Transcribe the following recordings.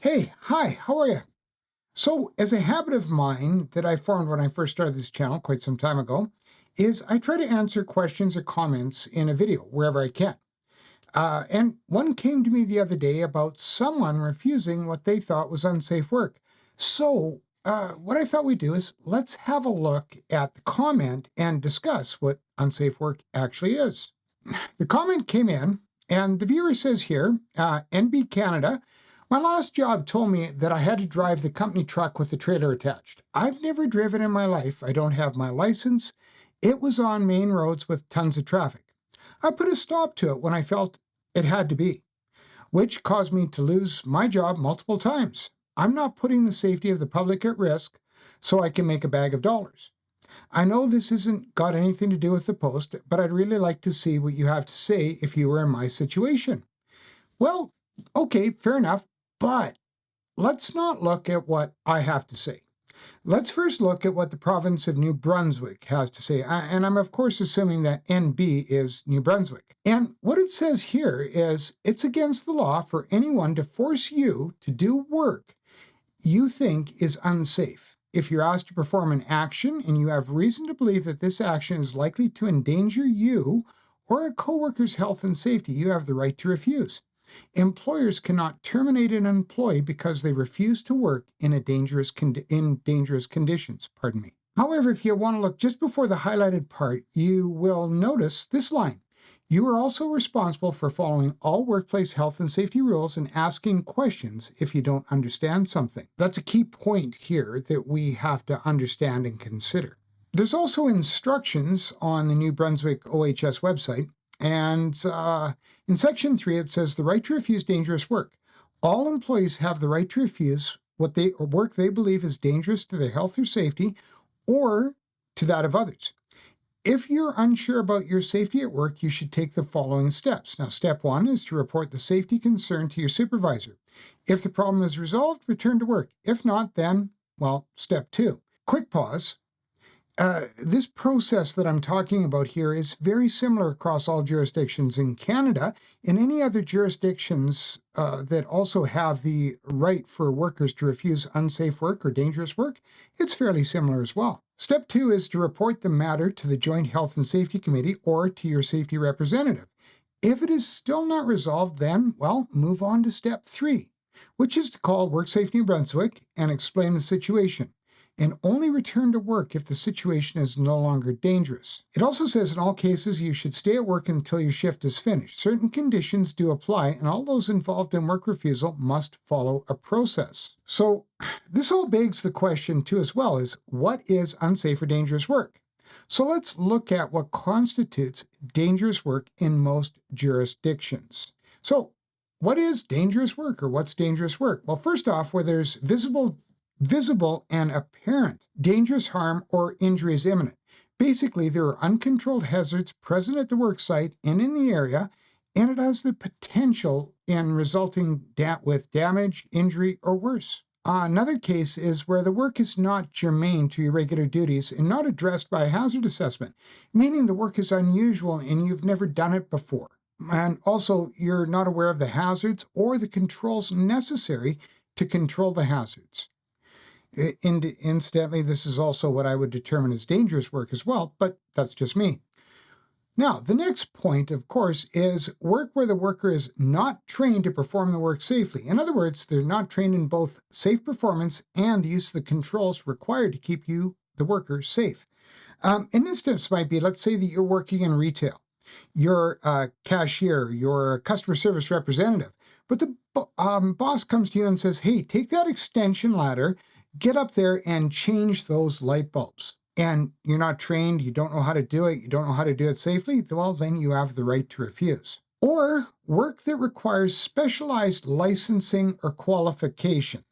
Hi, how are you? So, as a habit of mine that I formed when I first started this channel quite some time ago, is I try to answer questions or comments in a video wherever I can. And one came to me the other day about someone refusing what they thought was unsafe work. So, what I thought we'd do is let's have a look at the comment and discuss what unsafe work actually is. The comment came in, and the viewer says here, NB Canada, my last job told me that I had to drive the company truck with the trailer attached. I've never driven in my life. I don't have my license. It was on main roads with tons of traffic. I put a stop to it when I felt it had to be, which caused me to lose my job multiple times. I'm not putting the safety of the public at risk so I can make a bag of dollars. I know this isn't got anything to do with the post, but I'd really like to see what you have to say if you were in my situation. Well, okay, fair enough, but let's not look at what I have to say. Let's first look at what the province of New Brunswick has to say, and I'm of course assuming that NB is New Brunswick. And what it says here is it's against the law for anyone to force you to do work you think is unsafe. If you're asked to perform an action and you have reason to believe that this action is likely to endanger you or a coworker's health and safety, you have the right to refuse. Employers cannot terminate an employee because they refuse to work in dangerous conditions. However, if you want to look just before the highlighted part, you will notice this line. You are also responsible for following all workplace health and safety rules and asking questions if you don't understand something. That's a key point here that we have to understand and consider. There's also instructions on the New Brunswick OHS website, and in Section 3 it says the right to refuse dangerous work. All employees have the right to refuse work they believe is dangerous to their health or safety or to that of others. If you're unsure about your safety at work, you should take the following steps. Now, step 1 is to report the safety concern to your supervisor. If the problem is resolved, return to work. If not, then, well, step 2. Quick pause. This process that I'm talking about here is very similar across all jurisdictions in Canada and any other jurisdictions that also have the right for workers to refuse unsafe work or dangerous work. It's fairly similar as well. Step 2 is to report the matter to the Joint Health and Safety Committee or to your safety representative. If it is still not resolved, then, well, move on to step 3, which is to call WorkSafe New Brunswick and explain the situation, and only return to work if the situation is no longer dangerous. It also says in all cases you should stay at work until your shift is finished. Certain conditions do apply, and all those involved in work refusal must follow a process. So this all begs the question too as well is, what is unsafe or dangerous work? So let's look at what constitutes dangerous work in most jurisdictions. So what is dangerous work, or what's dangerous work? Well, first off, where there's visible and apparent dangerous harm or injury is imminent. Basically, there are uncontrolled hazards present at the work site and in the area, and it has the potential in resulting with damage, injury, or worse. Another case is where the work is not germane to your regular duties and not addressed by a hazard assessment, meaning the work is unusual and you've never done it before. And also, you're not aware of the hazards or the controls necessary to control the hazards. Incidentally, this is also what I would determine as dangerous work as well, but that's just me. Now, the next point, of course, is work where the worker is not trained to perform the work safely. In other words, they're not trained in both safe performance and the use of the controls required to keep you, the worker, safe. An instance might be, let's say that you're working in retail. You're a cashier, you're a customer service representative, but the boss comes to you and says, hey, take that extension ladder, get up there and change those light bulbs. And you're not trained, you don't know how to do it, you don't know how to do it safely, well, then you have the right to refuse. Or work that requires specialized licensing or qualification.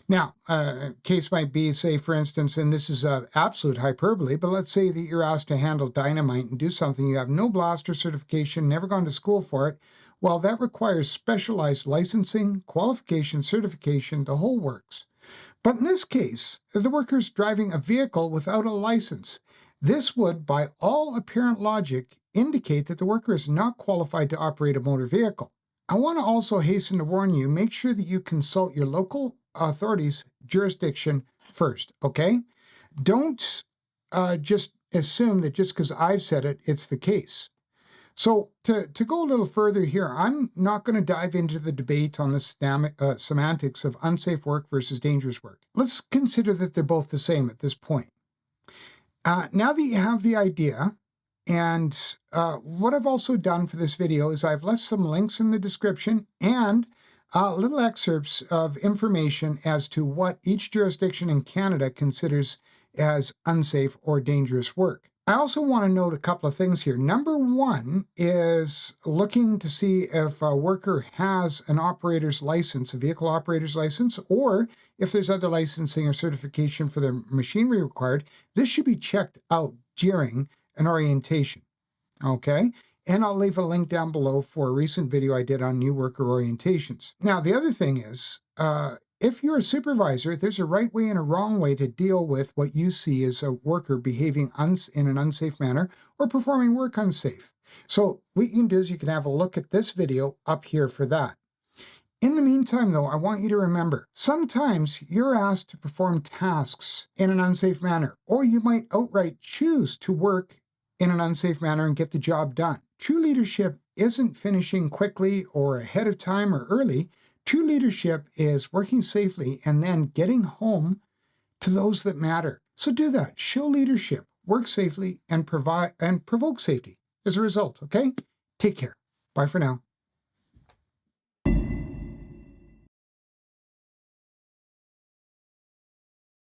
Now, a case might be, say, for instance, and this is absolute hyperbole, but let's say that you're asked to handle dynamite and do something you have no blaster certification, never gone to school for it. Well, that requires specialized licensing, qualification, certification, the whole works. But in this case, the worker's driving a vehicle without a license. This would, by all apparent logic, indicate that the worker is not qualified to operate a motor vehicle. I want to also hasten to warn you, make sure that you consult your local authorities' jurisdiction first, okay? Don't just assume that just because I've said it, it's the case. So to go a little further here, I'm not going to dive into the debate on the semantics of unsafe work versus dangerous work. Let's consider that they're both the same at this point. Now that you have the idea, and what I've also done for this video is I've left some links in the description and little excerpts of information as to what each jurisdiction in Canada considers as unsafe or dangerous work. I also want to note a couple of things here. Number one is looking to see if a worker has an operator's license, a vehicle operator's license, or if there's other licensing or certification for their machinery required. This should be checked out during an orientation, okay? And I'll leave a link down below for a recent video I did on new worker orientations. Now, the other thing is, if you're a supervisor, there's a right way and a wrong way to deal with what you see as a worker behaving in an unsafe manner or performing work unsafe. So what you can do is you can have a look at this video up here for that. In the meantime, though, I want you to remember, sometimes you're asked to perform tasks in an unsafe manner, or you might outright choose to work in an unsafe manner and get the job done. True leadership isn't finishing quickly or ahead of time or early. True leadership is working safely and then getting home to those that matter. So do that. Show leadership, work safely, and provoke safety as a result, okay? Take care. Bye for now.